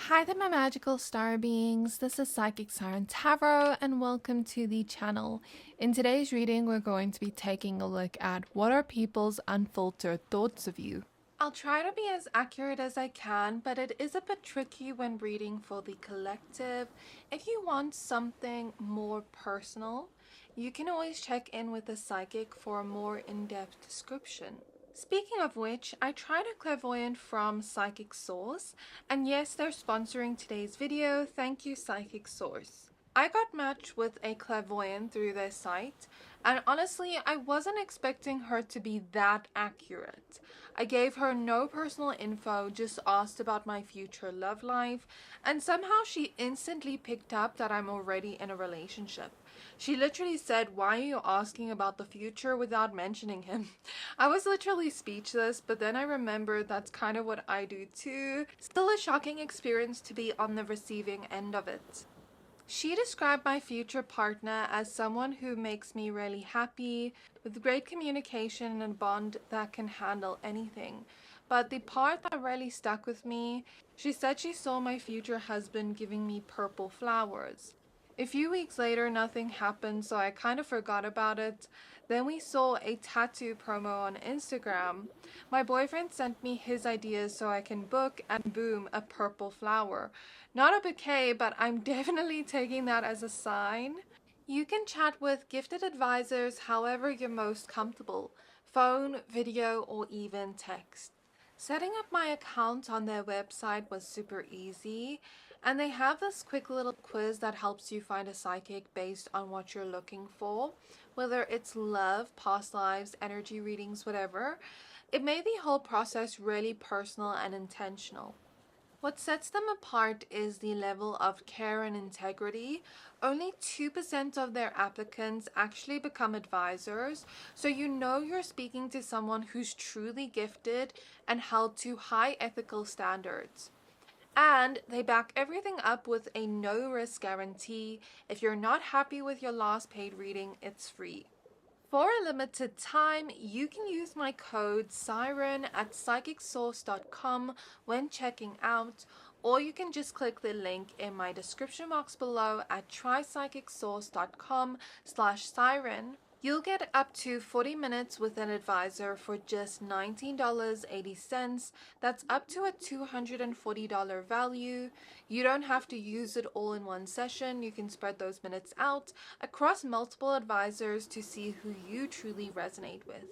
Hi there, my magical star beings. This is Psychic Siren Tarot, and welcome to the channel. In today's reading, we're going to be taking a look at what are people's unfiltered thoughts of you. I'll try to be as accurate as I can, but it is a bit tricky when reading for the collective. If you want something more personal, you can always check in with the psychic for a more in-depth description. Speaking of which, I tried a clairvoyant from Psychic Source, and yes, they're sponsoring today's video. Thank you, Psychic Source. I got matched with a clairvoyant through their site, and honestly, I wasn't expecting her to be that accurate. I gave her no personal info, just asked about my future love life, and somehow she instantly picked up that I'm already in a relationship. She literally said, "Why are you asking about the future without mentioning him?" I was literally speechless, but then I remembered that's kind of what I do too. Still a shocking experience to be on the receiving end of it. She described my future partner as someone who makes me really happy, with great communication and a bond that can handle anything. But the part that really stuck with me, she said she saw my future husband giving me purple flowers. A few weeks later, nothing happened, so I kind of forgot about it. Then we saw a tattoo promo on Instagram. My boyfriend sent me his ideas so I can book, and boom, a purple flower. Not a bouquet, but I'm definitely taking that as a sign. You can chat with gifted advisors however you're most comfortable. Phone, video, or even text. Setting up my account on their website was super easy, and they have this quick little quiz that helps you find a psychic based on what you're looking for, whether it's love, past lives, energy readings, whatever. It made the whole process really personal and intentional. What sets them apart is the level of care and integrity. Only 2% of their applicants actually become advisors, so you know you're speaking to someone who's truly gifted and held to high ethical standards. And they back everything up with a no-risk guarantee. If you're not happy with your last paid reading, it's free. For a limited time, you can use my code Siren at psychicsource.com when checking out, or you can just click the link in my description box below at trypsychicsource.com/siren. You'll get up to 40 minutes with an advisor for just $19.80. That's up to a $240 value. You don't have to use it all in one session. You can spread those minutes out across multiple advisors to see who you truly resonate with.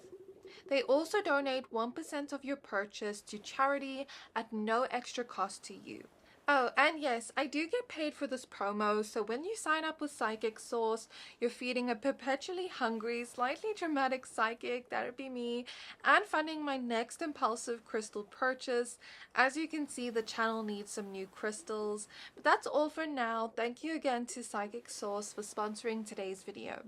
They also donate 1% of your purchase to charity at no extra cost to you. Oh, and yes, I do get paid for this promo, so when you sign up with Psychic Source, you're feeding a perpetually hungry, slightly dramatic psychic, that'd be me, and funding my next impulsive crystal purchase. As you can see, the channel needs some new crystals. But that's all for now. Thank you again to Psychic Source for sponsoring today's video.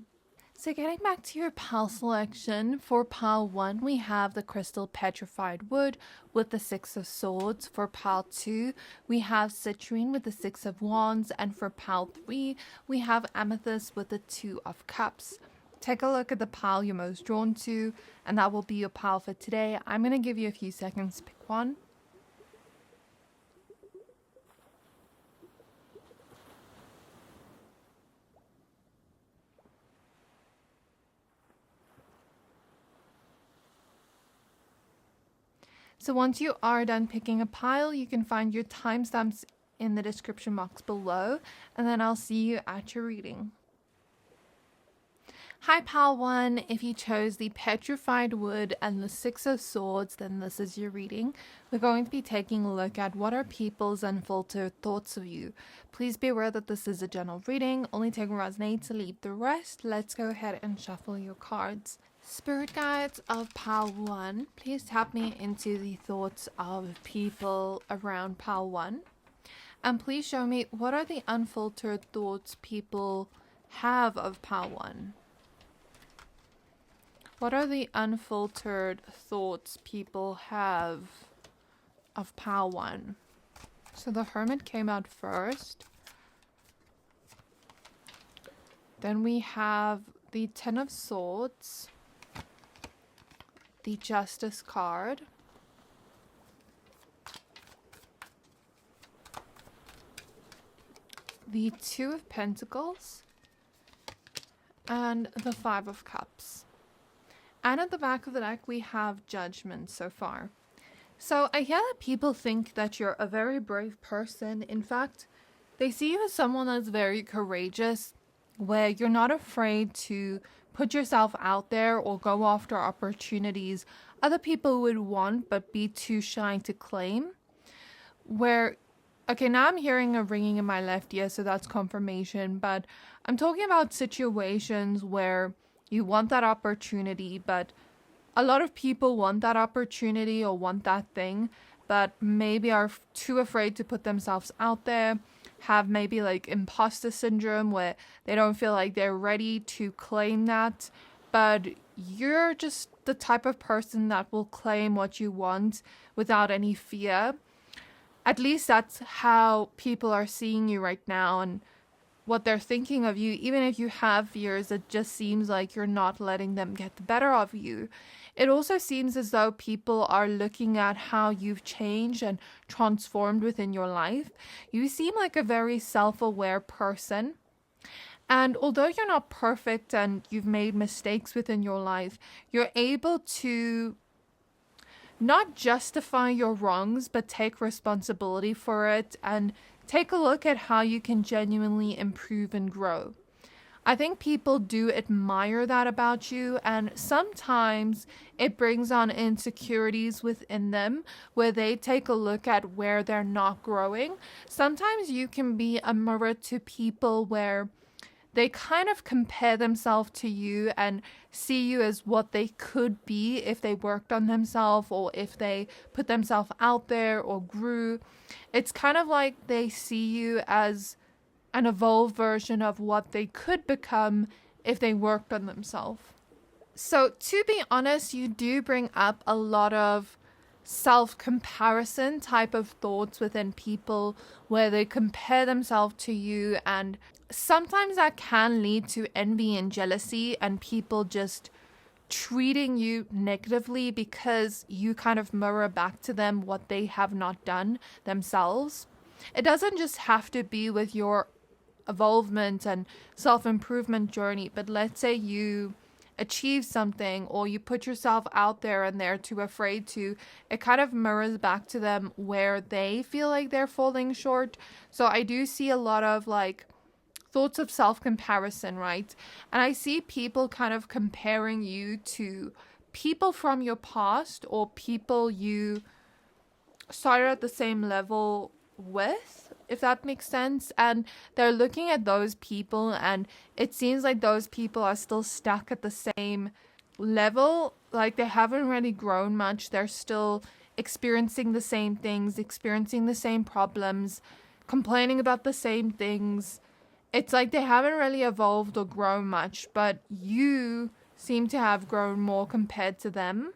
So getting back to your pile selection, for pile 1 we have the crystal Petrified wood with the 6 of swords. For pile 2 we have Citrine with the 6 of wands, and for pile 3 we have Amethyst with the 2 of cups. Take a look at the pile you're most drawn to, and that will be your pile for today. I'm going to give you a few seconds to pick one. So once you are done picking a pile, you can find your timestamps in the description box below, and then I'll see you at your reading. Hi pile 1, if you chose the Petrified wood and the 6 of swords, then this is your reading. We're going to be taking a look at what are people's unfiltered thoughts of you. Please be aware that this is a general reading, only take what resonates, leave the rest. Let's go ahead and shuffle your cards. Spirit guides of pile 1, please tap me into the thoughts of people around pile 1. And please show me what are the unfiltered thoughts people have of pile 1. What are the unfiltered thoughts people have of pile 1? So the Hermit came out first. Then we have the 10 of Swords, the Justice card, the Two of Pentacles and the Five of Cups. And at the back of the deck, we have Judgment so far. So I hear that people think that you're a very brave person. In fact, they see you as someone that's very courageous, where you're not afraid to put yourself out there or go after opportunities other people would want but be too shy to claim. Where, okay, now I'm hearing a ringing in my left ear, so that's confirmation, but I'm talking about situations where you want that opportunity, but a lot of people want that opportunity or want that thing, but maybe are too afraid to put themselves out there, have maybe like imposter syndrome where they don't feel like they're ready to claim that. But you're just the type of person that will claim what you want without any fear. At least that's how people are seeing you right now and what they're thinking of you. Even if you have fears, it just seems like you're not letting them get the better of you. It also seems as though people are looking at how you've changed and transformed within your life. You seem like a very self-aware person. And although you're not perfect and you've made mistakes within your life, you're able to not justify your wrongs, but take responsibility for it and take a look at how you can genuinely improve and grow. I think people do admire that about you, and sometimes it brings on insecurities within them where they take a look at where they're not growing. Sometimes you can be a mirror to people where they kind of compare themselves to you and see you as what they could be if they worked on themselves or if they put themselves out there or grew. It's kind of like they see you as an evolved version of what they could become if they worked on themselves. So to be honest, you do bring up a lot of self-comparison type of thoughts within people where they compare themselves to you, and sometimes that can lead to envy and jealousy and people just treating you negatively because you kind of mirror back to them what they have not done themselves. It doesn't just have to be with your evolvement and self-improvement journey, but let's say you achieve something or you put yourself out there and they're too afraid to, it kind of mirrors back to them where they feel like they're falling short. So I do see a lot of like thoughts of self-comparison, right? And I see people kind of comparing you to people from your past or people you started at the same level with, if that makes sense. And they're looking at those people and it seems like those people are still stuck at the same level. Like they haven't really grown much. They're still experiencing the same things, experiencing the same problems, complaining about the same things. It's like they haven't really evolved or grown much, but you seem to have grown more compared to them.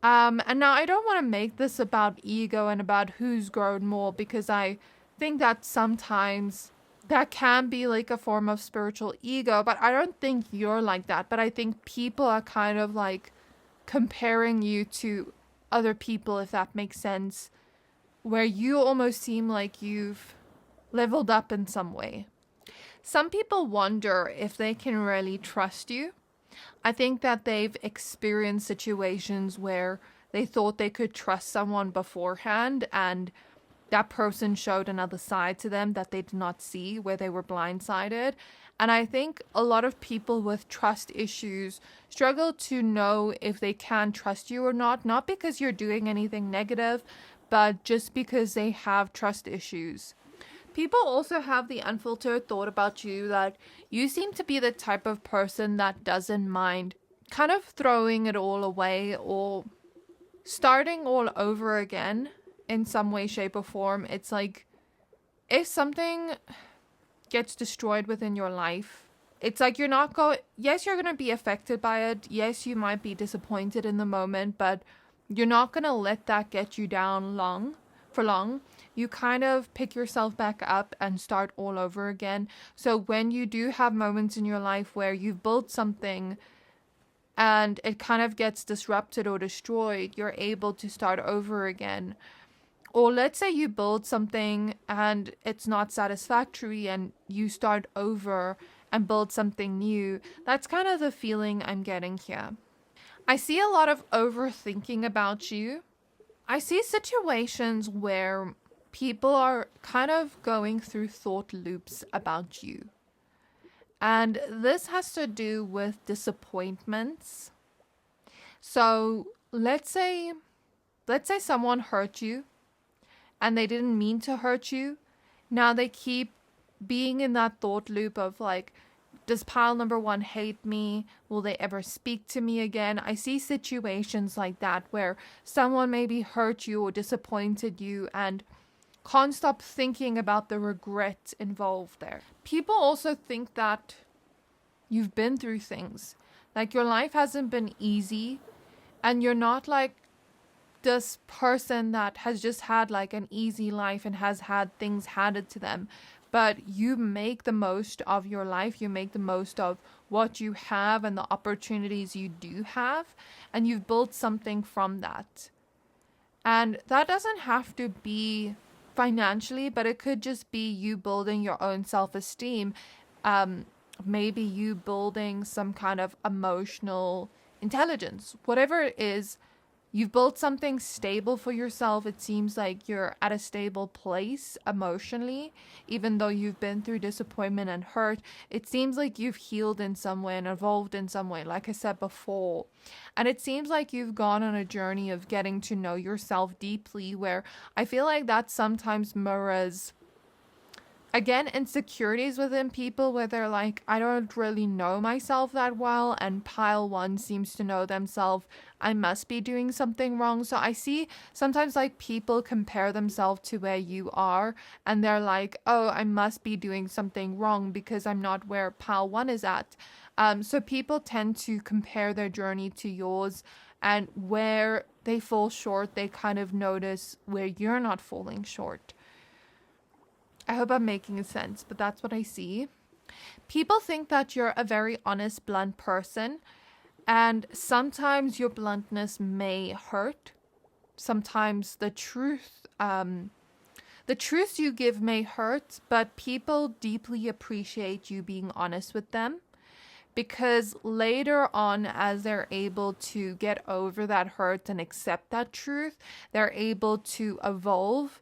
And now I don't want to make this about ego and about who's grown more, because I think that sometimes that can be like a form of spiritual ego, but I don't think you're like that. But I think people are kind of like comparing you to other people, if that makes sense, where you almost seem like you've leveled up in some way. Some people wonder if they can really trust you. I think that they've experienced situations where they thought they could trust someone beforehand and that person showed another side to them that they did not see, where they were blindsided. And I think a lot of people with trust issues struggle to know if they can trust you or not because you're doing anything negative, but just because they have trust issues. People also have the unfiltered thought about you that you seem to be the type of person that doesn't mind kind of throwing it all away or starting all over again in some way, shape, or form. It's like if something gets destroyed within your life, it's like you're not going, yes, you're going to be affected by it. Yes, you might be disappointed in the moment, but you're not going to let that get you down for long. You kind of pick yourself back up and start all over again. So when you do have moments in your life where you've built something and it kind of gets disrupted or destroyed, you're able to start over again. Or let's say you build something and it's not satisfactory and you start over and build something new. That's kind of the feeling I'm getting here. I see a lot of overthinking about you. I see situations where people are kind of going through thought loops about you. And this has to do with disappointments. So let's say someone hurt you and they didn't mean to hurt you. Now they keep being in that thought loop of like, does pile number one hate me? Will they ever speak to me again? I see situations like that where someone maybe hurt you or disappointed you and can't stop thinking about the regret involved there. People also think that you've been through things. Like your life hasn't been easy and you're not like this person that has just had like an easy life and has had things handed to them. But you make the most of your life. You make the most of what you have and the opportunities you do have. And you've built something from that. And that doesn't have to be financially, but it could just be you building your own self-esteem. Maybe you building some kind of emotional intelligence. Whatever it is, you've built something stable for yourself. It seems like you're at a stable place emotionally, even though you've been through disappointment and hurt. It seems like you've healed in some way and evolved in some way, like I said before. And it seems like you've gone on a journey of getting to know yourself deeply, where I feel like that sometimes mirrors, again, insecurities within people where they're like, I don't really know myself that well, and pile one seems to know themselves. I must be doing something wrong. So I see sometimes like people compare themselves to where you are and they're like, oh, I must be doing something wrong because I'm not where pile one is at. So people tend to compare their journey to yours, and where they fall short, they kind of notice where you're not falling short. I hope I'm making sense, but that's what I see. People think that you're a very honest, blunt person, and sometimes your bluntness may hurt. Sometimes the truths you give may hurt, but people deeply appreciate you being honest with them, because later on, as they're able to get over that hurt and accept that truth, they're able to evolve.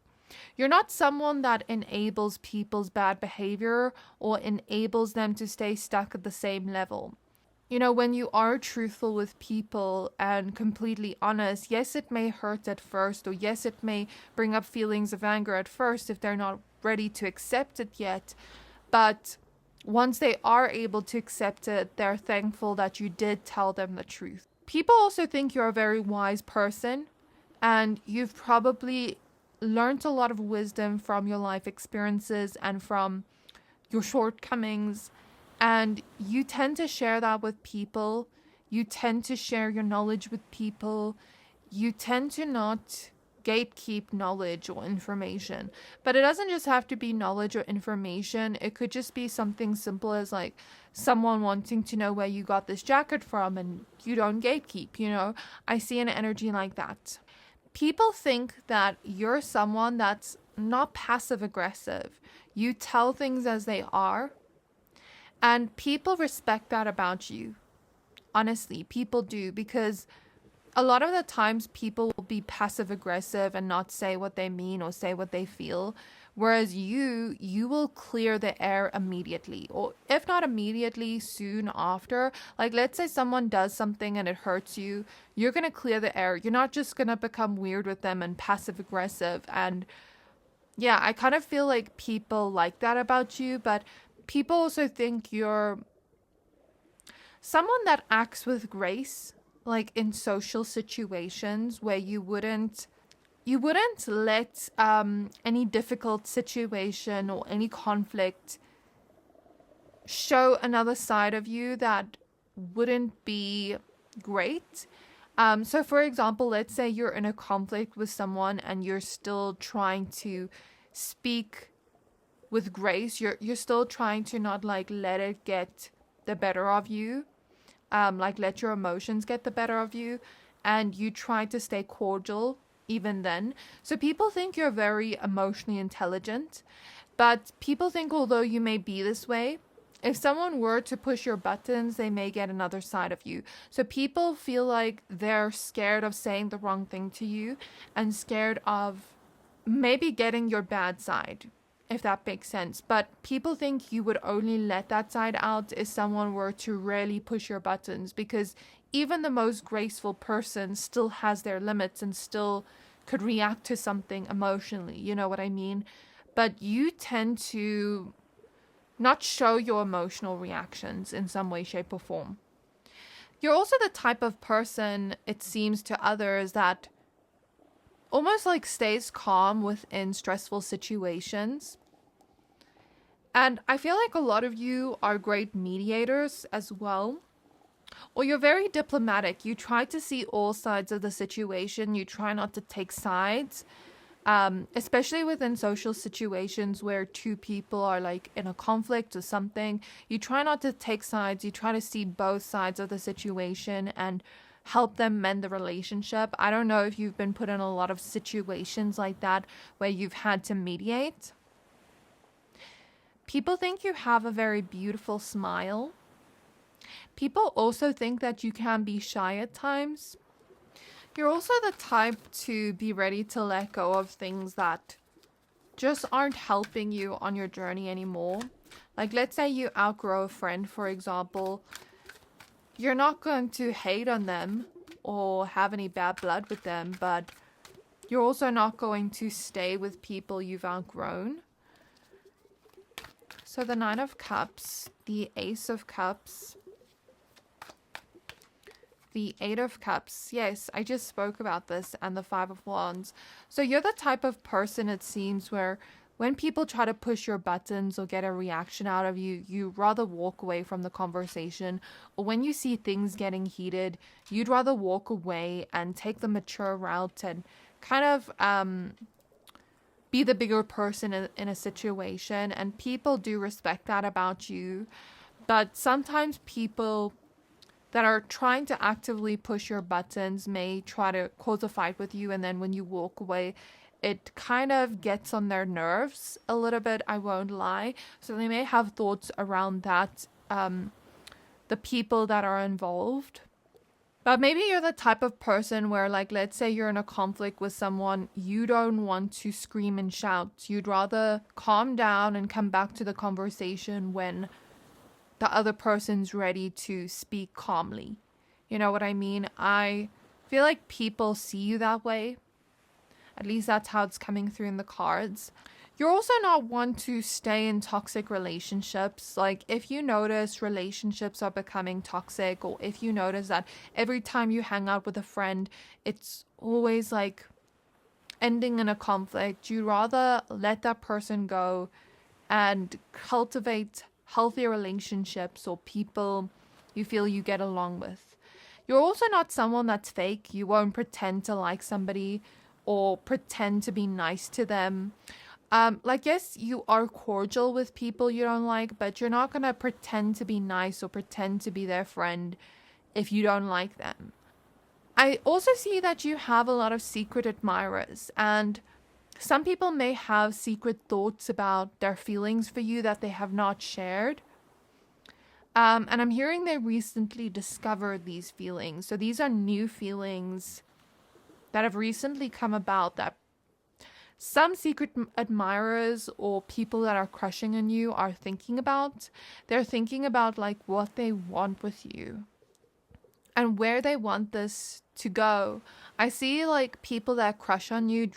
You're not someone that enables people's bad behavior or enables them to stay stuck at the same level. You know, when you are truthful with people and completely honest, yes, it may hurt at first, or yes, it may bring up feelings of anger at first if they're not ready to accept it yet. But once they are able to accept it, they're thankful that you did tell them the truth. People also think you're a very wise person, and you've probably learned a lot of wisdom from your life experiences and from your shortcomings, and you tend to share that with people. You tend to share your knowledge with people. You tend to not gatekeep knowledge or information. But it doesn't just have to be knowledge or information. It could just be something simple as like someone wanting to know where you got this jacket from, and you don't gatekeep, you know. I see an energy like that. People think that you're someone that's not passive aggressive. You tell things as they are, and people respect that about you. Honestly, people do, because a lot of the times people will be passive aggressive and not say what they mean or say what they feel. Whereas you will clear the air immediately, or if not immediately, soon after. Like, let's say someone does something and it hurts you, you're going to clear the air. You're not just going to become weird with them and passive aggressive. And yeah, I kind of feel like people like that about you, but people also think you're someone that acts with grace, like in social situations where you wouldn't let any difficult situation or any conflict show another side of you that wouldn't be great. So for example, let's say you're in a conflict with someone and you're still trying to speak with grace. You're still trying to not like let it get the better of you, like let your emotions get the better of you, and you try to stay cordial even then. So people think you're very emotionally intelligent, but people think although you may be this way, if someone were to push your buttons, they may get another side of you. So people feel like they're scared of saying the wrong thing to you and scared of maybe getting your bad side, if that makes sense. But people think you would only let that side out if someone were to really push your buttons, because even the most graceful person still has their limits and still could react to something emotionally. You know what I mean? But you tend to not show your emotional reactions in some way, shape, or form. You're also the type of person, it seems to others, that almost like stays calm within stressful situations. And I feel like a lot of you are great mediators as well. Or you're very diplomatic. You try to see all sides of the situation. You try not to take sides. Especially within social situations where two people are like in a conflict or something, you try not to take sides. You try to see both sides of the situation and help them mend the relationship. I don't know if you've been put in a lot of situations like that where you've had to mediate. People think you have a very beautiful smile. People also think that you can be shy at times. You're also the type to be ready to let go of things that just aren't helping you on your journey anymore. Like, let's say you outgrow a friend, for example. You're not going to hate on them or have any bad blood with them, but you're also not going to stay with people you've outgrown. So the Nine of Cups, the Ace of Cups, the Eight of Cups. Yes, I just spoke about this, and the Five of Wands. So you're the type of person, it seems, where when people try to push your buttons or get a reaction out of you, you rather walk away from the conversation. Or when you see things getting heated, you'd rather walk away and take the mature route and kind of be the bigger person in a situation. And people do respect that about you. But sometimes people that are trying to actively push your buttons may try to cause a fight with you, and then when you walk away, it kind of gets on their nerves a little bit, I won't lie. So they may have thoughts around that, the people that are involved. But maybe you're the type of person where, like, let's say you're in a conflict with someone, you don't want to scream and shout. You'd rather calm down and come back to the conversation when the other person's ready to speak calmly. You know what I mean? I feel like people see you that way. At least that's how it's coming through in the cards. You're also not one to stay in toxic relationships. Like, if you notice relationships are becoming toxic, or if you notice that every time you hang out with a friend, it's always like ending in a conflict, you'd rather let that person go and cultivate healthier relationships or people you feel you get along with. You're also not someone that's fake. You won't pretend to like somebody or pretend to be nice to them. Like, yes, you are cordial with people you don't like, but you're not going to pretend to be nice or pretend to be their friend if you don't like them. I also see that you have a lot of secret admirers, and some people may have secret thoughts about their feelings for you that they have not shared. And I'm hearing they recently discovered these feelings. So these are new feelings that have recently come about that some secret admirers or people that are crushing on you are thinking about. They're thinking about like what they want with you and where they want this to go. I see like people that crush on you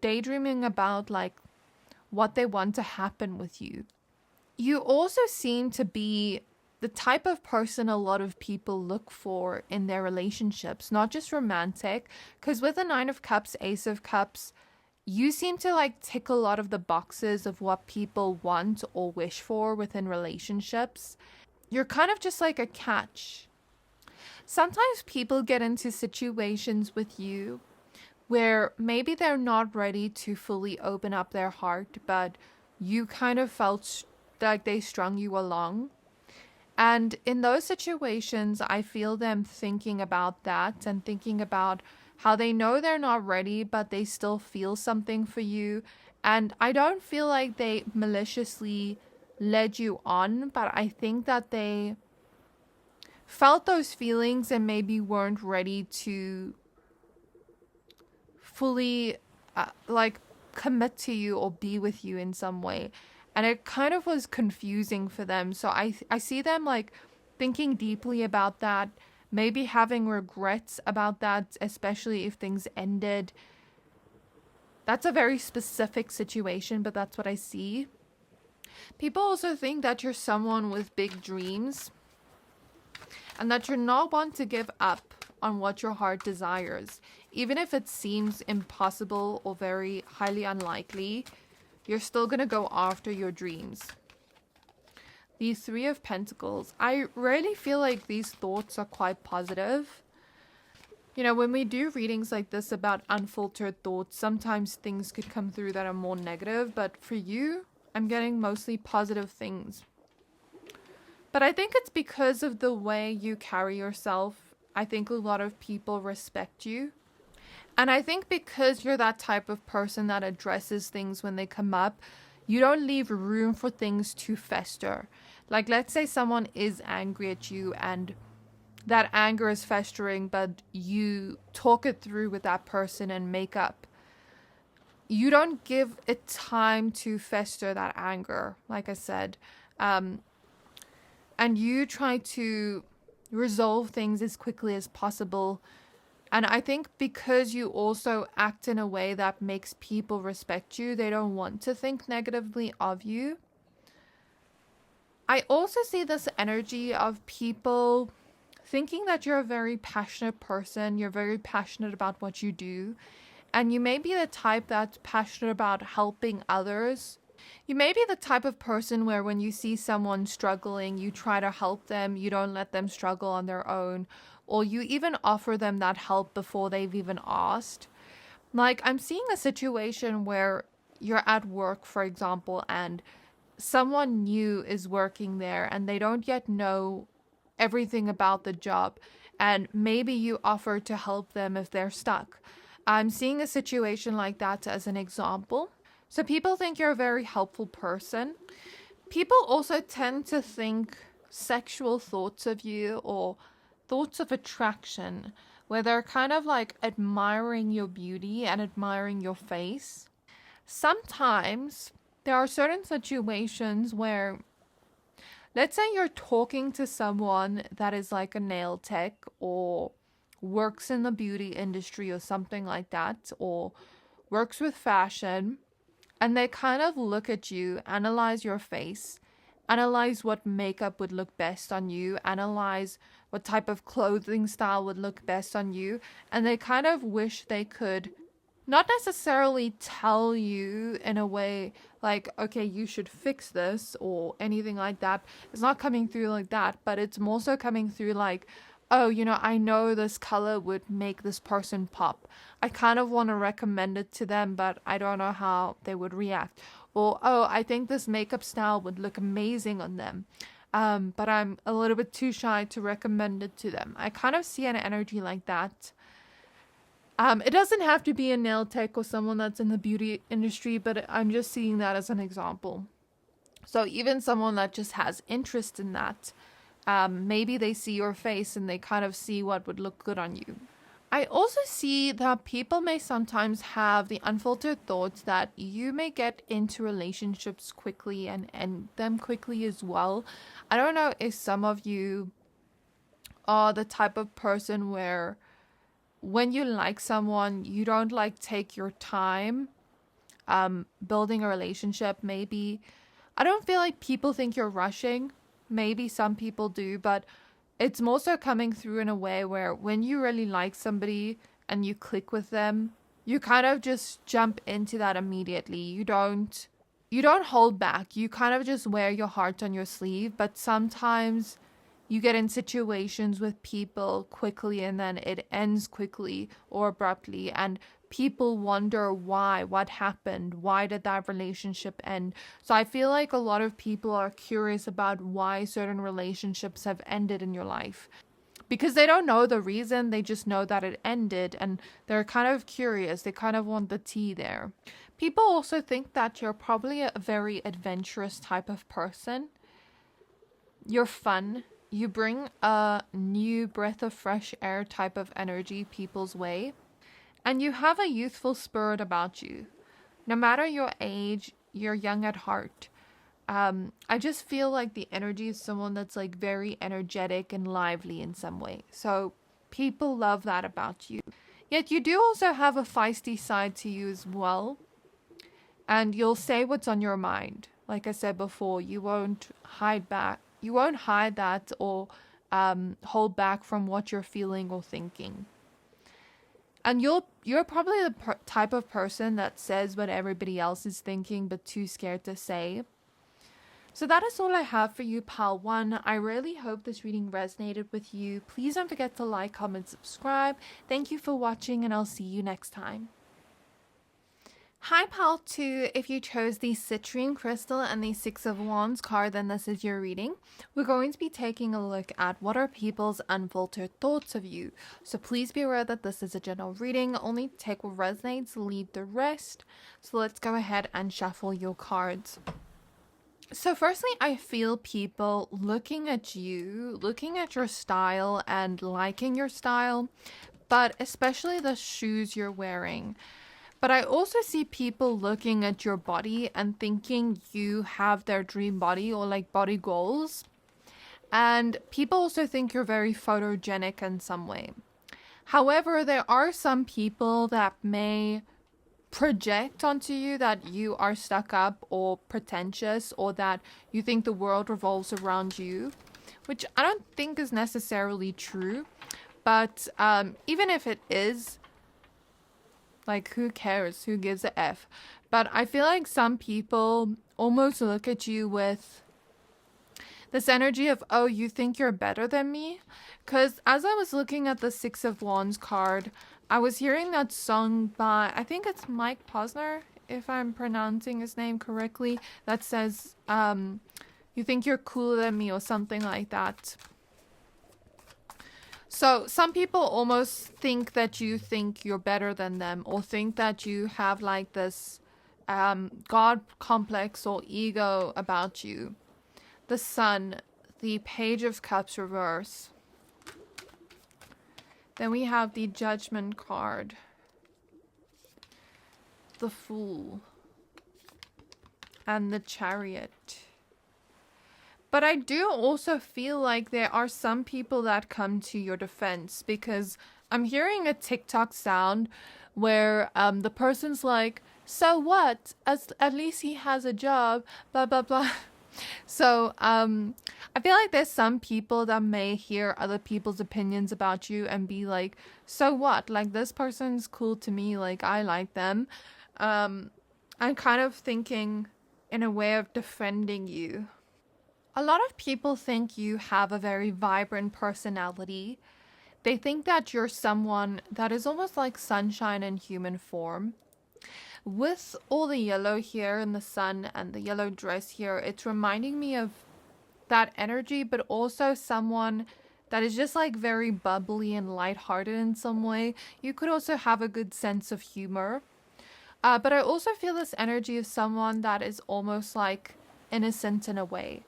daydreaming about like what they want to happen with you. You also seem to be the type of person a lot of people look for in their relationships, not just romantic, because with the Nine of Cups, Ace of Cups, you seem to like tick a lot of the boxes of what people want or wish for within relationships. You're kind of just like a catch. Sometimes people get into situations with you where maybe they're not ready to fully open up their heart, but you kind of felt like they strung you along. And in those situations, I feel them thinking about that and thinking about how they know they're not ready, but they still feel something for you. And I don't feel like they maliciously led you on, but I think that they felt those feelings and maybe weren't ready to fully like commit to you or be with you in some way. And it kind of was confusing for them. So I see them like thinking deeply about that, maybe having regrets about that, especially if things ended. That's a very specific situation, but that's what I see. People also think that you're someone with big dreams and that you're not one to give up on what your heart desires. Even if it seems impossible or very highly unlikely, you're still going to go after your dreams. The Three of Pentacles. I really feel like these thoughts are quite positive. You know, when we do readings like this about unfiltered thoughts, sometimes things could come through that are more negative, but for you, I'm getting mostly positive things. But I think it's because of the way you carry yourself. I think a lot of people respect you. And I think because you're that type of person that addresses things when they come up, you don't leave room for things to fester. Like, let's say someone is angry at you and that anger is festering, but you talk it through with that person and make up. You don't give it time to fester, that anger, like I said. And you try to resolve things as quickly as possible. And I think because you also act in a way that makes people respect you, they don't want to think negatively of you. I also see this energy of people thinking that you're a very passionate person. You're very passionate about what you do. And you may be the type that's passionate about helping others. You may be the type of person where when you see someone struggling, you try to help them. You don't let them struggle on their own. Or you even offer them that help before they've even asked. Like, I'm seeing a situation where you're at work, for example, and someone new is working there and they don't yet know everything about the job. And maybe you offer to help them if they're stuck. I'm seeing a situation like that as an example. So people think you're a very helpful person. People also tend to think sexual thoughts of you or thoughts of attraction, where they're kind of like admiring your beauty and admiring your face. Sometimes there are certain situations where, let's say you're talking to someone that is like a nail tech or works in the beauty industry or something like that, or works with fashion, and they kind of look at you, analyze your face, analyze what makeup would look best on you, analyze what type of clothing style would look best on you, and they kind of wish they could not necessarily tell you in a way like, okay, you should fix this or anything like that. It's not coming through like that, but it's more so coming through like, oh, you know, I know this color would make this person pop. I kind of want to recommend it to them, but I don't know how they would react. Or, oh, I think this makeup style would look amazing on them. But I'm a little bit too shy to recommend it to them. I kind of see an energy like that. It doesn't have to be a nail tech or someone that's in the beauty industry, but I'm just seeing that as an example. So even someone that just has interest in that, maybe they see your face and they kind of see what would look good on you. I also see that people may sometimes have the unfiltered thoughts that you may get into relationships quickly and end them quickly as well. I don't know if some of you are the type of person where when you like someone, you don't like take your time building a relationship. Maybe, I don't feel like people think you're rushing. Maybe some people do, but it's more so coming through in a way where when you really like somebody and you click with them, you kind of just jump into that immediately. You don't hold back. You kind of just wear your heart on your sleeve. But sometimes you get in situations with people quickly and then it ends quickly or abruptly, and people wonder why, what happened, why did that relationship end. So I feel like a lot of people are curious about why certain relationships have ended in your life. because they don't know the reason. They just know that it ended and they're kind of curious. They kind of want the tea there. People also think that you're probably a very adventurous type of person. You're fun. You bring a new breath of fresh air type of energy people's way. And you have a youthful spirit about you. No matter your age, you're young at heart. I just feel like the energy is someone that's like very energetic and lively in some way. So people love that about you. Yet you do also have a feisty side to you as well. And you'll say what's on your mind. Like I said before, you won't hide back. You won't hide that or hold back from what you're feeling or thinking. And you're probably the type of person that says what everybody else is thinking but too scared to say. So that is all I have for you, Pal 1. I really hope this reading resonated with you. Please don't forget to like, comment, subscribe. Thank you for watching, and I'll see you next time. Hi, Pal 2. If you chose the Citrine crystal and the Six of Wands card, then this is your reading. We're going to be taking a look at what are people's unfiltered thoughts of you. So please be aware that this is a general reading. Only take what resonates, leave the rest. So let's go ahead and shuffle your cards. So firstly, I feel people looking at you, looking at your style and liking your style, but especially the shoes you're wearing. But I also see people looking at your body and thinking you have their dream body or like body goals. And people also think you're very photogenic in some way. However, there are some people that may project onto you that you are stuck up or pretentious, or that you think the world revolves around you, which I don't think is necessarily true. But even if it is, like, who cares? Who gives a F? But I feel like some people almost look at you with this energy of, oh, you think you're better than me? Because as I was looking at the Six of Wands card, I was hearing that song by, I think it's Mike Posner, if I'm pronouncing his name correctly, that says, you think you're cooler than me or something like that. So some people almost think that you think you're better than them, or think that you have like this God complex or ego about you. The Sun, the Page of Cups reverse. Then we have the Judgment card, the Fool, and the Chariot. But I do also feel like there are some people that come to your defense, because I'm hearing a TikTok sound where the person's like, so what? At least he has a job, blah, blah, blah. So I feel like there's some people that may hear other people's opinions about you and be like, so what? Like, this person's cool to me. Like, I like them. I'm kind of thinking in a way of defending you. A lot of people think you have a very vibrant personality. They think that you're someone that is almost like sunshine in human form. With all the yellow here in the sun and the yellow dress here, it's reminding me of that energy, but also someone that is just like very bubbly and lighthearted in some way. You could also have a good sense of humor. But I also feel this energy of someone that is almost like innocent in a way.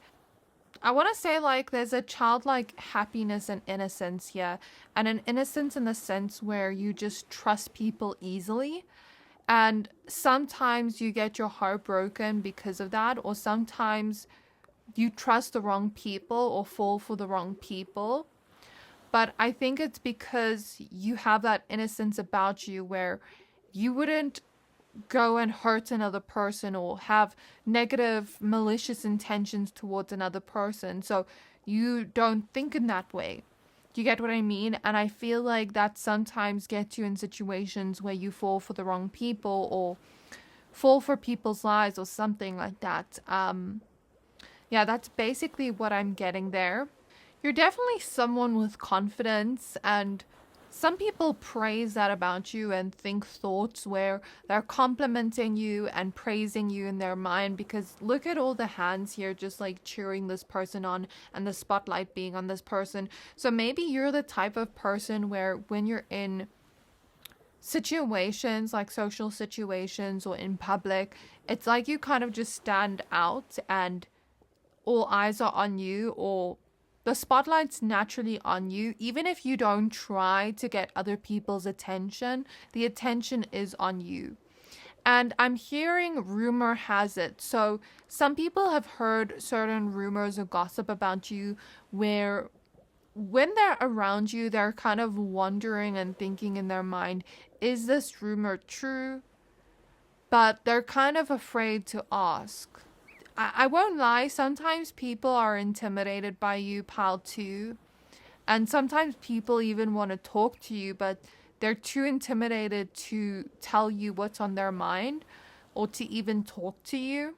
I want to say like there's a childlike happiness and innocence here, and an innocence in the sense where you just trust people easily. And sometimes you get your heart broken because of that, or sometimes you trust the wrong people or fall for the wrong people. But I think it's because you have that innocence about you where you wouldn't go and hurt another person or have negative, malicious intentions towards another person. So you don't think in that way. You get what I mean? And I feel like that sometimes gets you in situations where you fall for the wrong people or fall for people's lies or something like that. Yeah, that's basically what I'm getting there. You're definitely someone with confidence and Some people praise that about you and think thoughts where they're complimenting you and praising you in their mind, because look at all the hands here just like cheering this person on and the spotlight being on this person. So maybe you're the type of person where when you're in situations like social situations or in public, it's like you kind of just stand out and all eyes are on you, or the spotlight's naturally on you. Even if you don't try to get other people's attention, the attention is on you. And I'm hearing rumor has it. So some people have heard certain rumors or gossip about you where when they're around you, they're kind of wondering and thinking in their mind, is this rumor true? But they're kind of afraid to ask. I won't lie, sometimes people are intimidated by you, pal, too. And sometimes people even want to talk to you, but they're too intimidated to tell you what's on their mind or to even talk to you.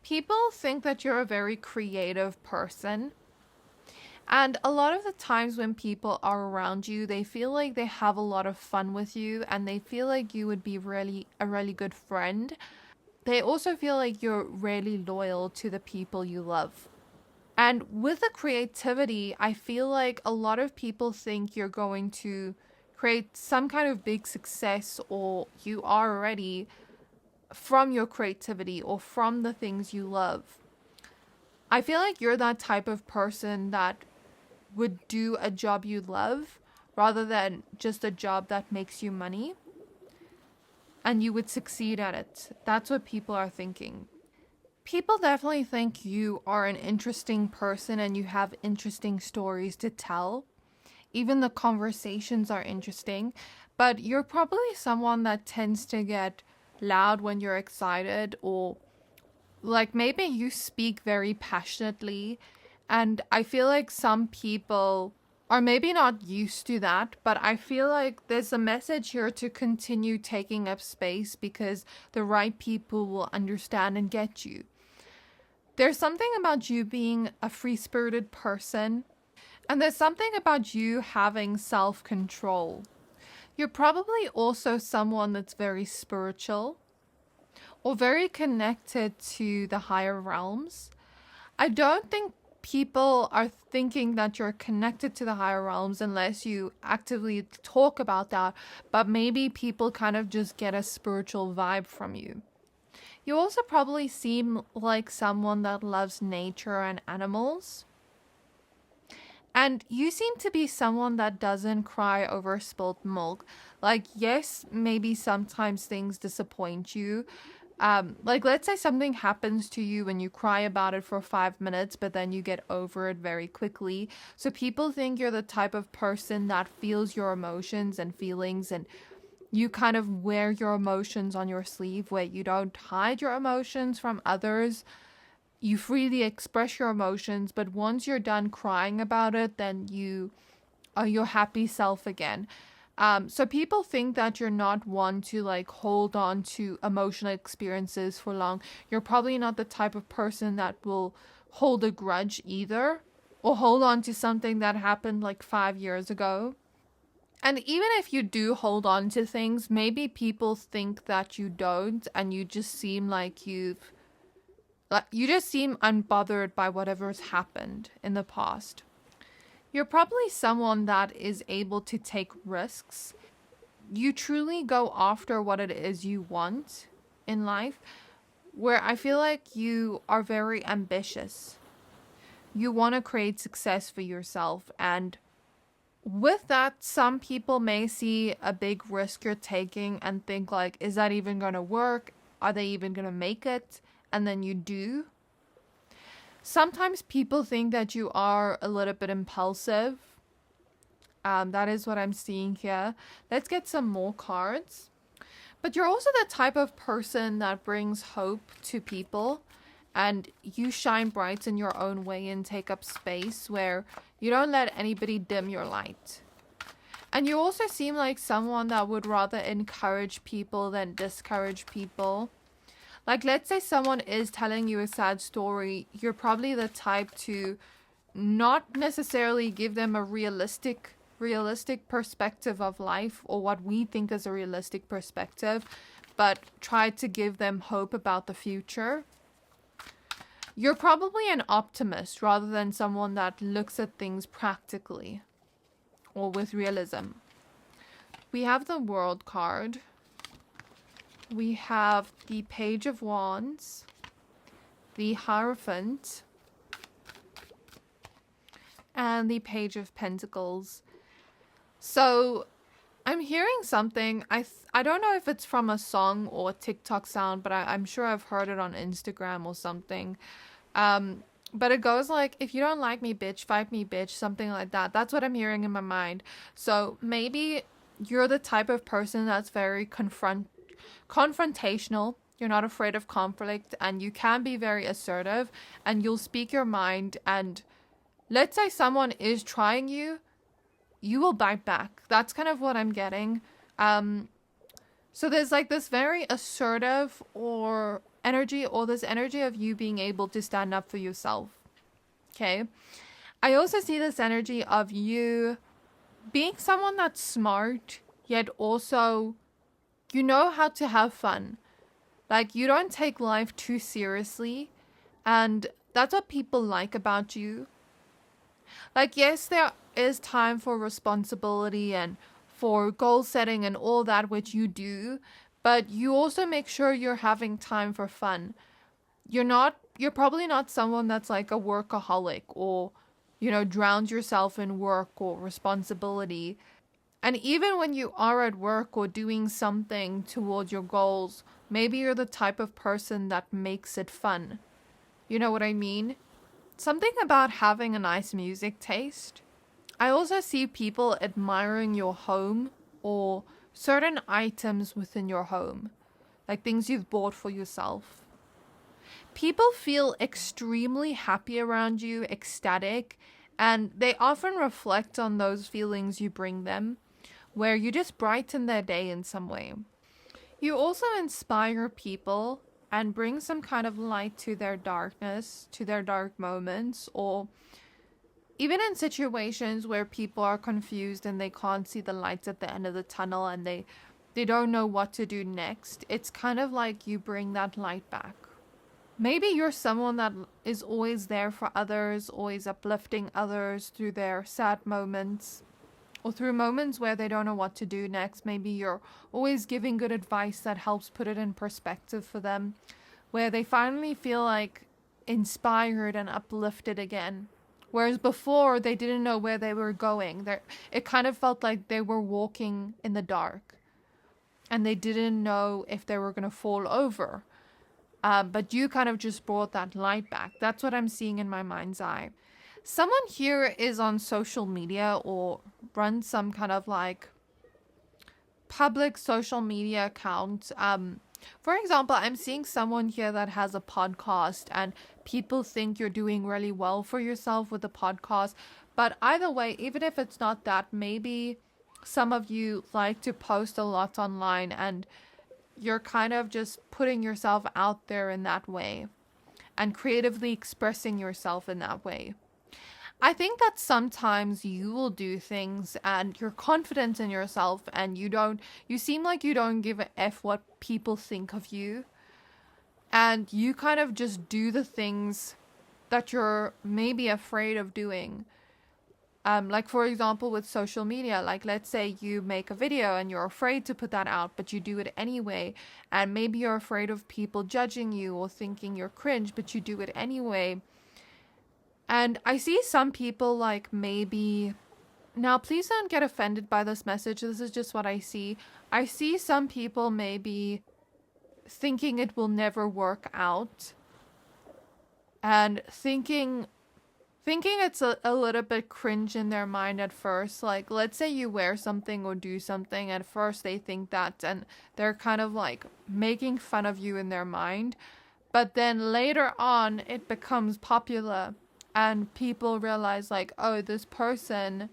People think that you're a very creative person. And a lot of the times when people are around you, they feel like they have a lot of fun with you and they feel like you would be a really good friend. They also feel like you're really loyal to the people you love. And with the creativity, I feel like a lot of people think you're going to create some kind of big success, or you are already, from your creativity or from the things you love. I feel like you're that type of person that would do a job you love rather than just a job that makes you money. And you would succeed at it. That's what people are thinking. People definitely think you are an interesting person and you have interesting stories to tell. Even the conversations are interesting. But you're probably someone that tends to get loud when you're excited, or like maybe you speak very passionately. And I feel like some people are maybe not used to that, but I feel like there's a message here to continue taking up space because the right people will understand and get you. There's something about you being a free-spirited person, and there's something about you having self-control. You're probably also someone that's very spiritual or very connected to the higher realms. I don't think people are thinking that you're connected to the higher realms unless you actively talk about that, but maybe people kind of just get a spiritual vibe from you. You also probably seem like someone that loves nature and animals. And you seem to be someone that doesn't cry over spilt milk. Like, yes, maybe sometimes things disappoint you. Like, let's say something happens to you and you cry about it for 5 minutes, but then you get over it very quickly. So people think you're the type of person that feels your emotions and feelings, and you kind of wear your emotions on your sleeve, where you don't hide your emotions from others. You freely express your emotions, but once you're done crying about it, then you are your happy self again. So people think that you're not one to like hold on to emotional experiences for long. You're probably not the type of person that will hold a grudge either, or hold on to something that happened like 5 years ago. And even if you do hold on to things, maybe people think that you don't, and you just seem like you just seem unbothered by whatever's happened in the past. You're probably someone that is able to take risks. You truly go after what it is you want in life, where I feel like you are very ambitious. You want to create success for yourself, and with that, some people may see a big risk you're taking and think like, is that even going to work? Are they even going to make it? And then you do. Sometimes people think that you are a little bit impulsive. That is what I'm seeing here. Let's get some more cards. But you're also the type of person that brings hope to people, and you shine bright in your own way and take up space where you don't let anybody dim your light. And you also seem like someone that would rather encourage people than discourage people. Like, let's say someone is telling you a sad story, you're probably the type to not necessarily give them a realistic realistic perspective of life, or what we think is a realistic perspective, but try to give them hope about the future. You're probably an optimist rather than someone that looks at things practically or with realism. We have the World card. We have the Page of Wands, the Hierophant, and the Page of Pentacles. So I'm hearing something. I don't know if it's from a song or a TikTok sound, but I'm sure I've heard it on Instagram or something. But it goes like, if you don't like me, bitch, fight me, bitch, something like that. That's what I'm hearing in my mind. So maybe you're the type of person that's very confrontational. You're not afraid of conflict, and you can be very assertive, and you'll speak your mind. And let's say someone is trying you, you will bite back. That's kind of what I'm getting. So there's like this very assertive or this energy of you being able to stand up for yourself. Okay. I also see this energy of you being someone that's smart, yet also you know how to have fun. Like, you don't take life too seriously, and that's what people like about you. Like, yes, there is time for responsibility and for goal setting and all that, which you do, but you also make sure you're having time for fun. You're probably not someone that's like a workaholic, or, you know, drowns yourself in work or responsibility. And even when you are at work or doing something towards your goals, maybe you're the type of person that makes it fun. You know what I mean? Something about having a nice music taste. I also see people admiring your home or certain items within your home, like things you've bought for yourself. People feel extremely happy around you, ecstatic, and they often reflect on those feelings you bring them, where you just brighten their day in some way. You also inspire people and bring some kind of light to their darkness, to their dark moments, or even in situations where people are confused and they can't see the lights at the end of the tunnel and they don't know what to do next. It's kind of like you bring that light back. Maybe you're someone that is always there for others, always uplifting others through their sad moments, or through moments where they don't know what to do next. Maybe you're always giving good advice that helps put it in perspective for them, where they finally feel like inspired and uplifted again. Whereas before, they didn't know where they were going. It kind of felt like they were walking in the dark, and they didn't know if they were going to fall over. But you kind of just brought that light back. That's what I'm seeing in my mind's eye. Someone here is on social media or runs some kind of like public social media account. For example, I'm seeing someone here that has a podcast, and people think you're doing really well for yourself with the podcast. But either way, even if it's not that, maybe some of you like to post a lot online and you're kind of just putting yourself out there in that way and creatively expressing yourself in that way. I think that sometimes you will do things and you're confident in yourself and you seem like you don't give a F what people think of you. And you kind of just do the things that you're maybe afraid of doing. Like, for example, with social media, like, let's say you make a video and you're afraid to put that out, but you do it anyway. And maybe you're afraid of people judging you or thinking you're cringe, but you do it anyway. And I see some people like maybe... Now, please don't get offended by this message. This is just what I see. I see some people maybe thinking it will never work out. And thinking it's a little bit cringe in their mind at first. Like, let's say you wear something or do something. At first they think that, and they're kind of like making fun of you in their mind. But then later on, it becomes popular. And people realize like, oh, this person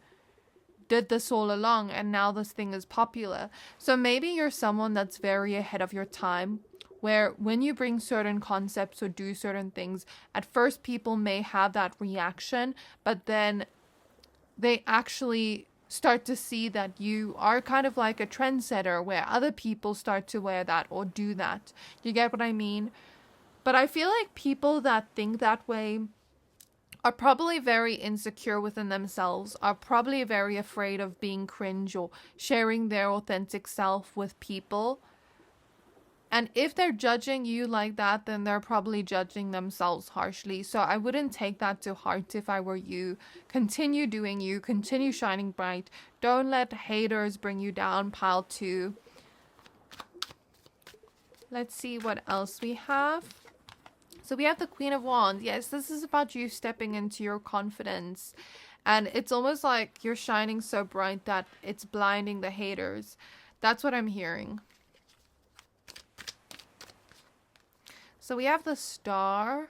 did this all along and now this thing is popular. So maybe you're someone that's very ahead of your time, where when you bring certain concepts or do certain things, at first people may have that reaction, but then they actually start to see that you are kind of like a trendsetter where other people start to wear that or do that. You get what I mean? But I feel like people that think that way are probably very insecure within themselves, are probably very afraid of being cringe or sharing their authentic self with people. And if they're judging you like that, then they're probably judging themselves harshly. So I wouldn't take that to heart if I were you. Continue doing you. Continue shining bright. Don't let haters bring you down, pile 2. Let's see what else we have. So we have the Queen of Wands. Yes, this is about you stepping into your confidence. And it's almost like you're shining so bright that it's blinding the haters. That's what I'm hearing. So we have the Star,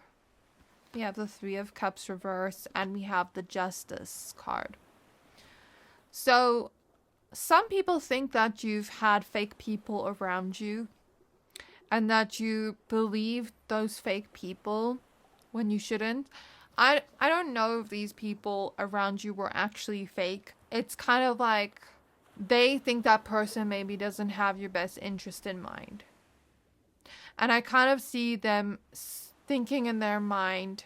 we have the Three of Cups reversed, and we have the Justice card. So some people think that you've had fake people around you and that you believe those fake people when you shouldn't. I don't know if these people around you were actually fake. It's kind of like they think that person maybe doesn't have your best interest in mind. And I kind of see them thinking in their mind,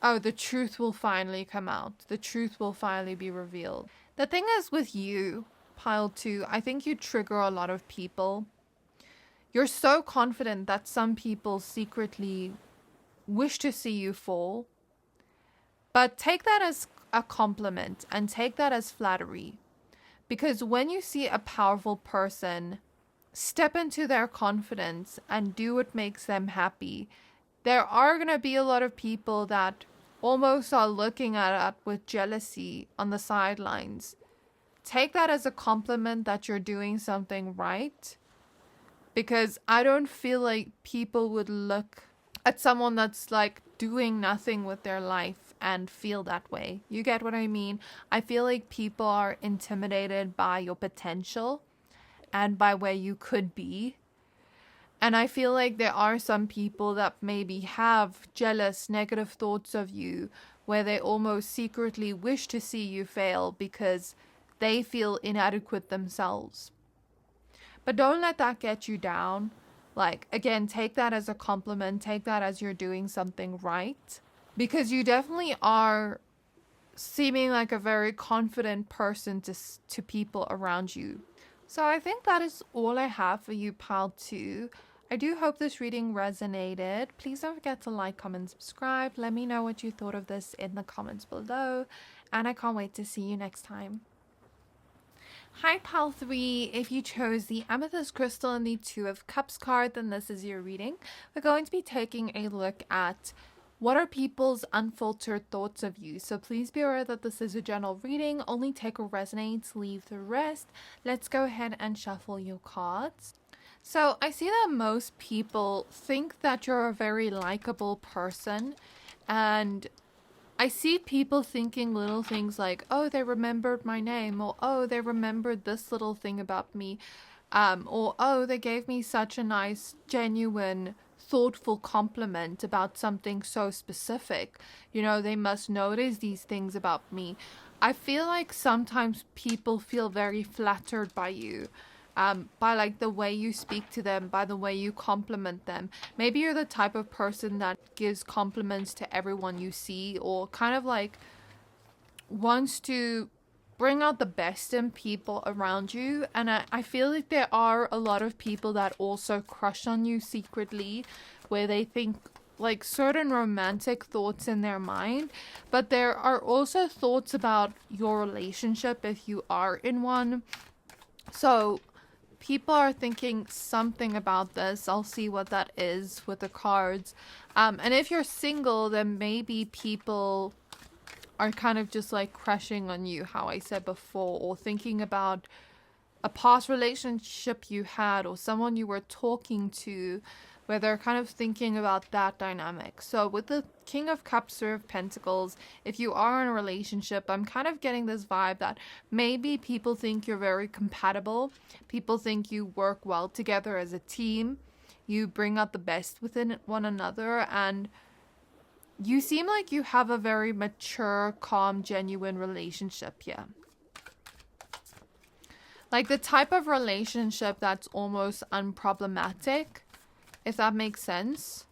oh, the truth will finally come out. The truth will finally be revealed. The thing is with you, pile 2, I think you trigger a lot of people. You're so confident that some people secretly wish to see you fall. But take that as a compliment and take that as flattery. Because when you see a powerful person step into their confidence and do what makes them happy, there are going to be a lot of people that almost are looking at it with jealousy on the sidelines. Take that as a compliment that you're doing something right, because I don't feel like people would look at someone that's like doing nothing with their life and feel that way. You get what I mean? I feel like people are intimidated by your potential and by where you could be. And I feel like there are some people that maybe have jealous, negative thoughts of you, where they almost secretly wish to see you fail because they feel inadequate themselves. But don't let that get you down. Like, again, take that as a compliment. Take that as you're doing something right. Because you definitely are seeming like a very confident person to people around you. So I think that is all I have for you, pile 2. I do hope this reading resonated. Please don't forget to like, comment, subscribe. Let me know what you thought of this in the comments below. And I can't wait to see you next time. Hi, pile 3. If you chose the Amethyst crystal and the Two of Cups card, then this is your reading. We're going to be taking a look at what are people's unfiltered thoughts of you. So please be aware that this is a general reading. Only take what resonates, leave the rest. Let's go ahead and shuffle your cards. So I see that most people think that you're a very likable person, and I see people thinking little things like, oh, they remembered my name, or oh, they remembered this little thing about me, or oh, they gave me such a nice, genuine, thoughtful compliment about something so specific. You know, they must notice these things about me. I feel like sometimes people feel very flattered by you. By like the way you speak to them, by the way you compliment them. Maybe you're the type of person that gives compliments to everyone you see, or kind of like wants to bring out the best in people around you. And I feel like there are a lot of people that also crush on you secretly, where they think like certain romantic thoughts in their mind, but there are also thoughts about your relationship if you are in one. So people are thinking something about this. I'll see what that is with the cards. And if you're single, then maybe people are kind of just like crushing on you, how I said before, or thinking about a past relationship you had or someone you were talking to, where they're kind of thinking about that dynamic. So with the King of Cups, Three of Pentacles, if you are in a relationship, I'm kind of getting this vibe that maybe people think you're very compatible. People think you work well together as a team. You bring out the best within one another, and you seem like you have a very mature, calm, genuine relationship here. Like the type of relationship that's almost unproblematic, if that makes sense,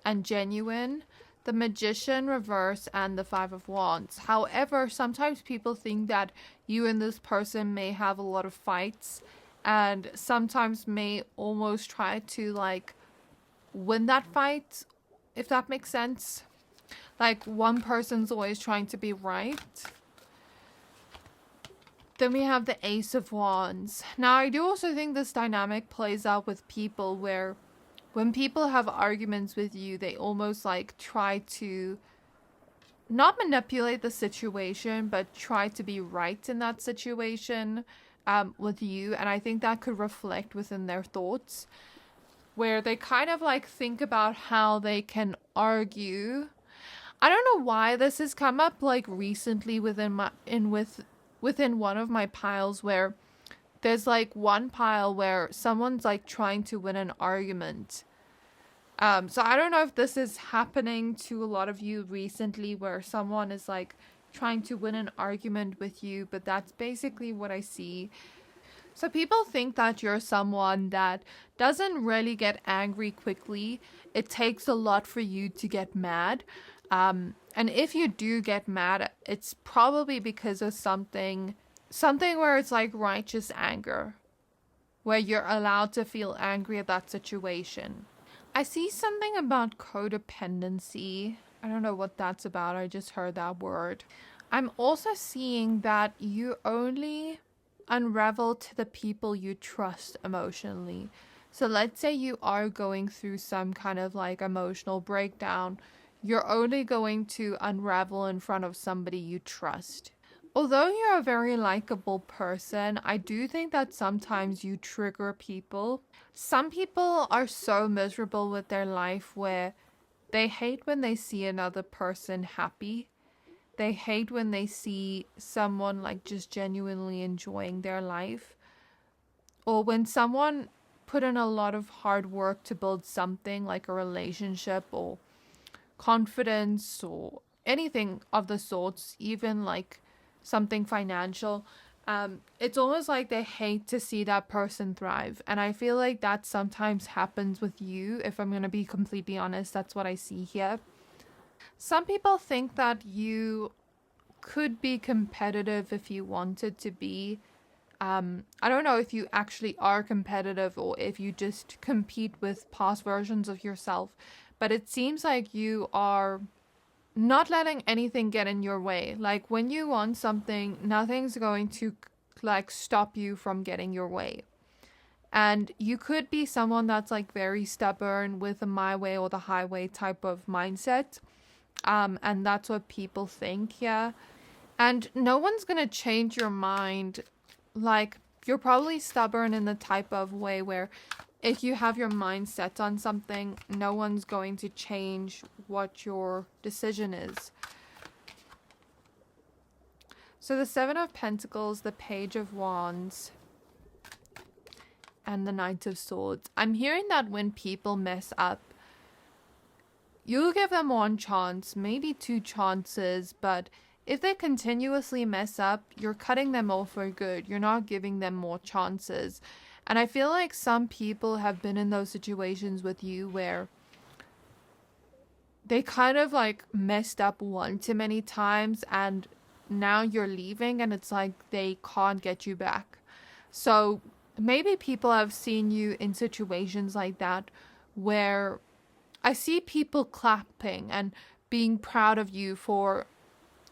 and genuine. The Magician reverse and the Five of Wands. However, sometimes people think that you and this person may have a lot of fights and sometimes may almost try to like win that fight, if that makes sense. Like one person's always trying to be right. Then we have the Ace of Wands. Now, I do also think this dynamic plays out with people where when people have arguments with you, they almost like try to not manipulate the situation, but try to be right in that situation with you. And I think that could reflect within their thoughts, where they kind of like think about how they can argue. I don't know why this has come up like recently within one of my piles, where there's like one pile where someone's like trying to win an argument. So I don't know if this is happening to a lot of you recently, where someone is like trying to win an argument with you, but that's basically what I see. So people think that you're someone that doesn't really get angry quickly. It takes a lot for you to get mad. And if you do get mad, it's probably because of something where it's like righteous anger, where you're allowed to feel angry at that situation. I see something about codependency. I don't know what that's about. I just heard that word. I'm also seeing that you only unravel to the people you trust emotionally. So let's say you are going through some kind of like emotional breakdown. You're only going to unravel in front of somebody you trust. Although you're a very likable person, I do think that sometimes you trigger people. Some people are so miserable with their life where they hate when they see another person happy. They hate when they see someone like just genuinely enjoying their life. Or when someone put in a lot of hard work to build something like a relationship or confidence or anything of the sorts, even like something financial, it's almost like they hate to see that person thrive. And I feel like that sometimes happens with you. If I'm going to be completely honest, that's what I see here. Some people think that you could be competitive if you wanted to be. I don't know if you actually are competitive or if you just compete with past versions of yourself, but it seems like you are not letting anything get in your way. Like when you want something, nothing's going to like stop you from getting your way. And you could be someone that's like very stubborn with a my way or the highway type of mindset. And that's what people think, yeah. And no one's gonna change your mind. Like you're probably stubborn in the type of way where if you have your mind set on something, no one's going to change what your decision is. So the Seven of Pentacles, the Page of Wands, and the Knight of Swords. I'm hearing that when people mess up, you give them one chance, maybe two chances, but if they continuously mess up, you're cutting them off for good. You're not giving them more chances. And I feel like some people have been in those situations with you where they kind of like messed up one too many times and now you're leaving and it's like they can't get you back. So maybe people have seen you in situations like that where I see people clapping and being proud of you for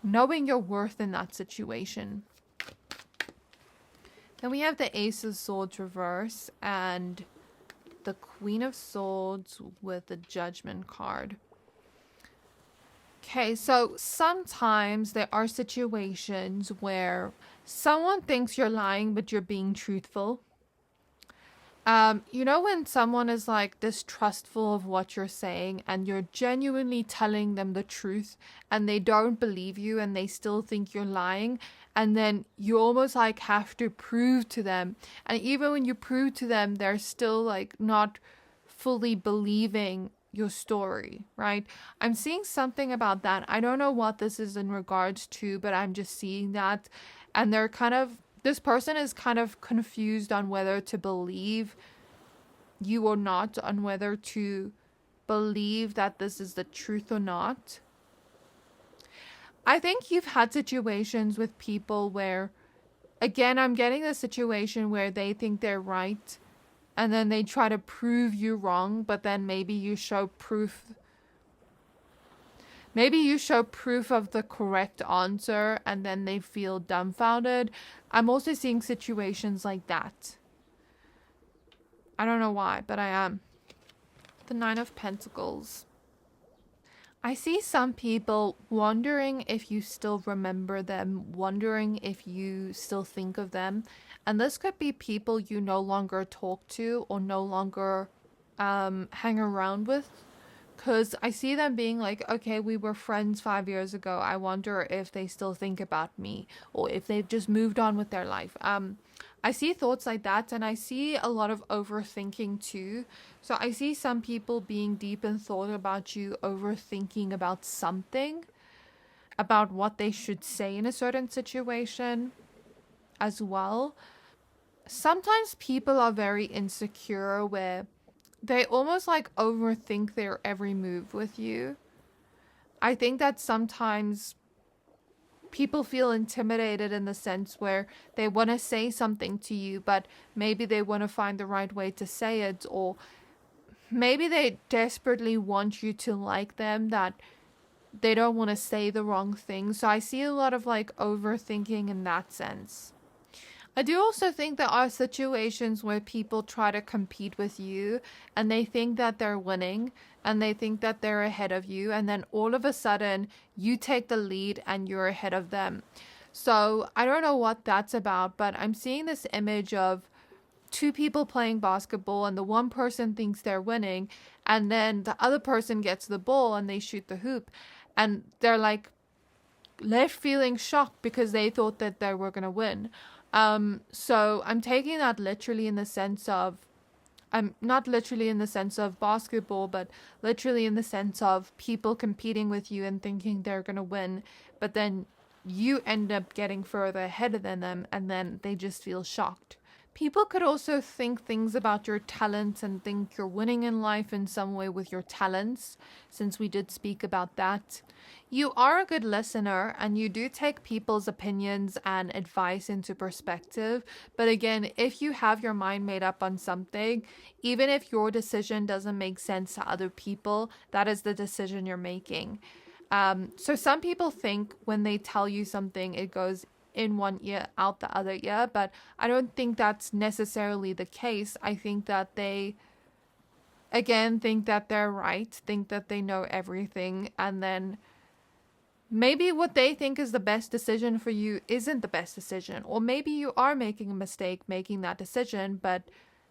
knowing your worth in that situation. Then we have the Ace of Swords reverse and the Queen of Swords with the Judgment card. Okay, so sometimes there are situations where someone thinks you're lying, but you're being truthful. You know when someone is like distrustful of what you're saying and you're genuinely telling them the truth and they don't believe you and they still think you're lying, and then you almost like have to prove to them, and even when you prove to them, they're still like not fully believing your story, right? I'm seeing something about that. I don't know what this is in regards to, but I'm just seeing that, and they're kind of this person is kind of confused on whether to believe you or not, on whether to believe that this is the truth or not. I think you've had situations with people where, again, I'm getting a situation where they think they're right and then they try to prove you wrong, but then maybe you show proof. Maybe you show proof of the correct answer and then they feel dumbfounded. I'm also seeing situations like that. I don't know why, but I am. The Nine of Pentacles. I see some people wondering if you still remember them, wondering if you still think of them. And this could be people you no longer talk to or no longer hang around with. Because I see them being like, okay, we were friends 5 years ago. I wonder if they still think about me or if they've just moved on with their life. I see thoughts like that, and I see a lot of overthinking too. So I see some people being deep in thought about you, overthinking about something, about what they should say in a certain situation as well. Sometimes people are very insecure where they almost like overthink their every move with you. I think that sometimes people feel intimidated in the sense where they want to say something to you, but maybe they want to find the right way to say it, or maybe they desperately want you to like them, that they don't want to say the wrong thing. So I see a lot of like overthinking in that sense. I do also think there are situations where people try to compete with you and they think that they're winning and they think that they're ahead of you, and then all of a sudden you take the lead and you're ahead of them. So I don't know what that's about, but I'm seeing this image of two people playing basketball and the one person thinks they're winning and then the other person gets the ball and they shoot the hoop and they're like left feeling shocked because they thought that they were going to win. So I'm taking that literally in the sense of, not literally in the sense of basketball, but literally in the sense of people competing with you and thinking they're going to win, but then you end up getting further ahead than them and then they just feel shocked. People could also think things about your talents and think you're winning in life in some way with your talents, since we did speak about that. You are a good listener and you do take people's opinions and advice into perspective. But again, if you have your mind made up on something, even if your decision doesn't make sense to other people, that is the decision you're making. So some people think when they tell you something, it goes in one ear, out the other ear, but I don't think that's necessarily the case. I think that they, again, think that they're right, think that they know everything, and then maybe what they think is the best decision for you isn't the best decision, or maybe you are making a mistake making that decision, but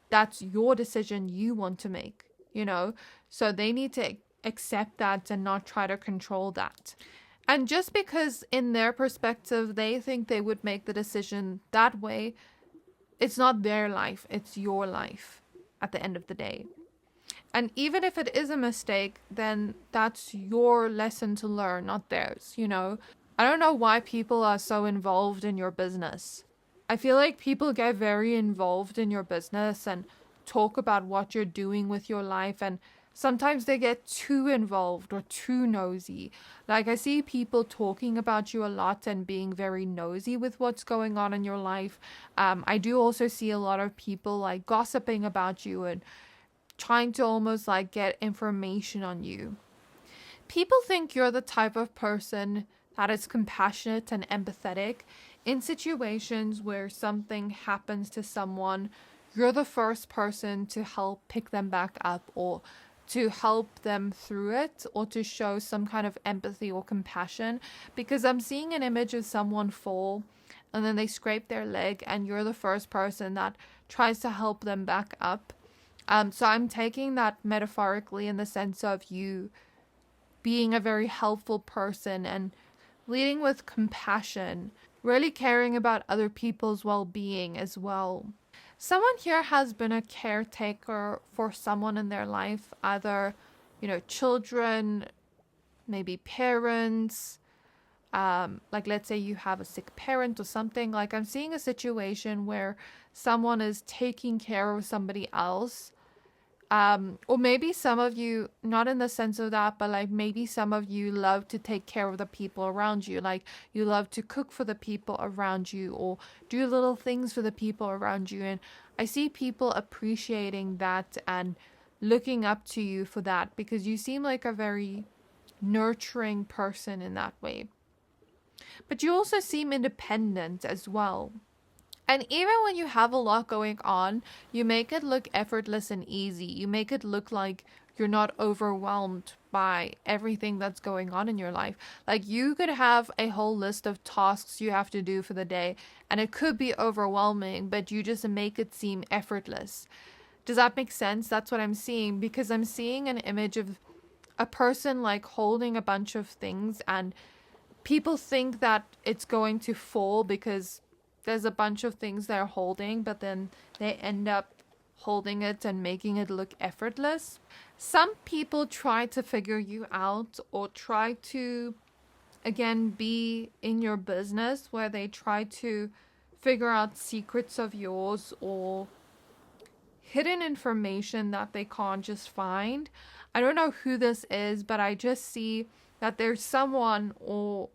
that's your decision you want to make, you know? So they need to accept that and not try to control that. And just because in their perspective, they think they would make the decision that way, it's not their life, it's your life at the end of the day. And even if it is a mistake, then that's your lesson to learn, not theirs, you know? I don't know why people are so involved in your business. I feel like people get very involved in your business and talk about what you're doing with your life, and sometimes they get too involved or too nosy. Like I see people talking about you a lot and being very nosy with what's going on in your life. I do also see a lot of people like gossiping about you and trying to almost like get information on you. People think you're the type of person that is compassionate and empathetic. In situations where something happens to someone, you're the first person to help pick them back up or to help them through it, or to show some kind of empathy or compassion, because I'm seeing an image of someone fall and then they scrape their leg and you're the first person that tries to help them back up. So I'm taking that metaphorically in the sense of you being a very helpful person and leading with compassion, really caring about other people's well-being as well. Someone here has been a caretaker for someone in their life, either, children, maybe parents, like let's say you have a sick parent or something. Like I'm seeing a situation where someone is taking care of somebody else. Or maybe some of you, not in the sense of that, but like maybe some of you love to take care of the people around you. Like you love to cook for the people around you or do little things for the people around you. And I see people appreciating that and looking up to you for that because you seem like a very nurturing person in that way. But you also seem independent as well. And even when you have a lot going on, you make it look effortless and easy. You make it look like you're not overwhelmed by everything that's going on in your life. Like you could have a whole list of tasks you have to do for the day, and it could be overwhelming, but you just make it seem effortless. Does that make sense? That's what I'm seeing, because I'm seeing an image of a person like holding a bunch of things, and people think that it's going to fall because there's a bunch of things they're holding, but then they end up holding it and making it look effortless. Some people try to figure you out or try to, again, be in your business, where they try to figure out secrets of yours or hidden information that they can't just find. I don't know who this is, but I just see that there's someone or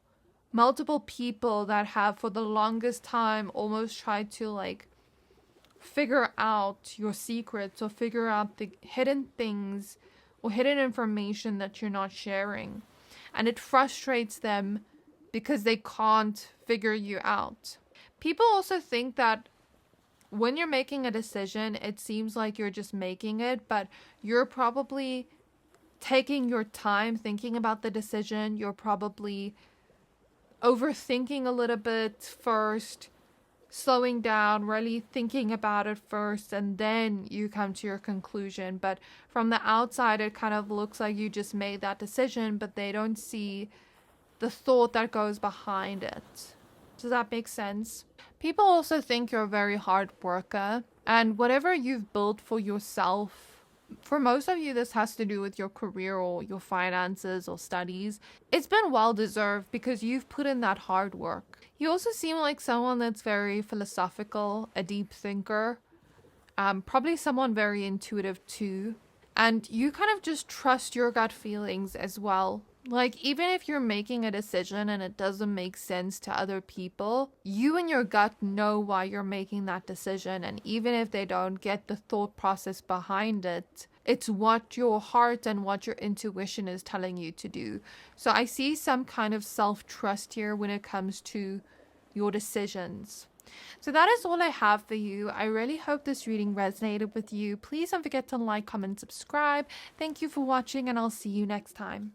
multiple people that have for the longest time almost tried to like figure out your secrets or figure out the hidden things or hidden information that you're not sharing. And it frustrates them because they can't figure you out. People also think that when you're making a decision, it seems like you're just making it, but you're probably taking your time thinking about the decision. You're probably overthinking a little bit first, slowing down, really thinking about it first, and then you come to your conclusion. But from the outside, it kind of looks like you just made that decision, but they don't see the thought that goes behind it. Does that make sense? People also think you're a very hard worker, and whatever you've built for yourself, for most of you, this has to do with your career or your finances or studies. It's been well deserved because you've put in that hard work. You also seem like someone that's very philosophical, a deep thinker, probably someone very intuitive too. And you kind of just trust your gut feelings as well. Like, even if you're making a decision and it doesn't make sense to other people, you and your gut know why you're making that decision. And even if they don't get the thought process behind it, it's what your heart and what your intuition is telling you to do. So I see some kind of self-trust here when it comes to your decisions. So that is all I have for you. I really hope this reading resonated with you. Please don't forget to like, comment, subscribe. Thank you for watching, and I'll see you next time.